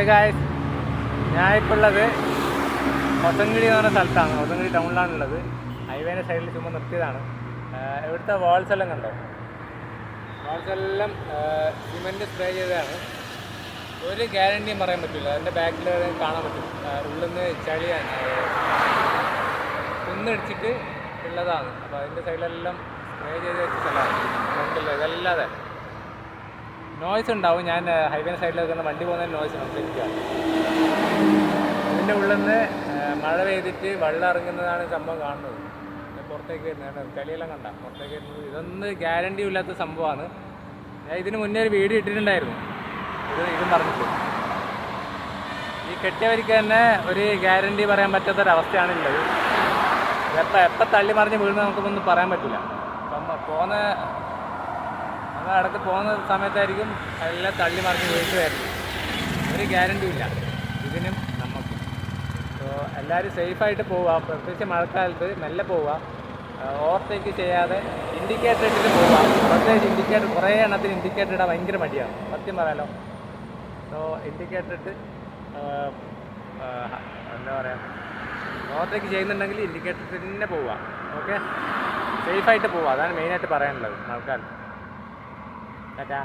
Guys, ഞാൻ ഇപ്പോൾ ഉള്ളത് മൊത്തങ്കിടി എന്ന് പറഞ്ഞ സ്ഥലത്താണ്. മൊത്തങ്കിടി ടൗണിലാണുള്ളത്. ഹൈവേൻ്റെ സൈഡിൽ ചുമ്മാ നിർത്തിയതാണ്. ഇവിടുത്തെ വാൾസ് എല്ലാം കണ്ടോ? വാൾസ് എല്ലാം സിമെൻറ്റ് സ്പ്രേ ചെയ്തതാണ്. ഒരു ഗ്യാരണ്ടിയും പറയാൻ പറ്റില്ല. അതിൻ്റെ ബാക്കിൽ കാണാൻ പറ്റും. ഉള്ളിൽ നിന്ന് ചളിയാണ് കുന്നിടിച്ചിട്ട് ഉള്ളതാണ്. അപ്പോൾ അതിൻ്റെ സൈഡിലെല്ലാം സ്പ്രേ ചെയ്ത് വെച്ച സ്ഥലമാണ്. ഫ്രണ്ടിൽ ഇതല്ലാതെ നോയ്സ് ഉണ്ടാവും. ഞാൻ ഹൈവേ സൈഡിൽ വെക്കുന്ന വണ്ടി പോകുന്നതിന് നോയ്സ് സംസാരിക്കുക. ഇതിൻ്റെ ഉള്ളിൽ നിന്ന് മഴ പെയ്തിട്ട് വെള്ളം ഇറങ്ങുന്നതാണ് സംഭവം കാണുന്നത്. പുറത്തേക്ക് വരുന്നത് ചളിയെല്ലാം കണ്ട പുറത്തേക്ക് വരുന്നത്. ഇതൊന്നും ഗ്യാരണ്ടി ഇല്ലാത്ത സംഭവമാണ്. ഞാൻ ഇതിന് മുന്നേ ഒരു വീഡിയോ ഇട്ടിട്ടുണ്ടായിരുന്നു ഇതും പറഞ്ഞിട്ട്. ഈ കെട്ടിയവർക്ക് തന്നെ ഒരു ഗ്യാരണ്ടി പറയാൻ പറ്റാത്തൊരവസ്ഥയാണുള്ളത്. എപ്പോൾ തള്ളി മറിഞ്ഞ് വീഴുന്നത് നമുക്കൊന്നും പറയാൻ പറ്റില്ല. അപ്പം ഇടയ്ക്ക് പോകുന്ന സമയത്തായിരിക്കും എല്ലാം തള്ളി മറിഞ്ഞ് വീഴ്ച വരുന്നത്. ഒരു ഗ്യാരണ്ടിയും ഇല്ല ഇതിനും നമുക്ക്. അപ്പോൾ എല്ലാവരും സേഫായിട്ട് പോവുക. പ്രത്യേകിച്ച് മഴക്കാലത്ത് മെല്ലെ പോവുക. ഓവർടേക്ക് ചെയ്യാതെ ഇൻഡിക്കേറ്റർ ഇട്ടിട്ട് പോവുക. പ്രത്യേകിച്ച് ഇൻഡിക്കേറ്റർ കുറേ എണ്ണത്തിന് ഇൻഡിക്കേറ്റർ ഇടാൻ ഭയങ്കര മടിയാണ്, സത്യം പറയാലോ. സോ ഇൻഡിക്കേറ്റർ ഇട്ട് എന്താ പറയുക, ഓവർടേക്ക് ചെയ്യുന്നുണ്ടെങ്കിൽ ഇൻഡിക്കേറ്റർ തന്നെ പോവുക. ഓക്കെ, സേഫായിട്ട് പോവുക. അതാണ് മെയിനായിട്ട് പറയാനുള്ളത് മഴക്കാലത്ത്. ടാറ്റാ.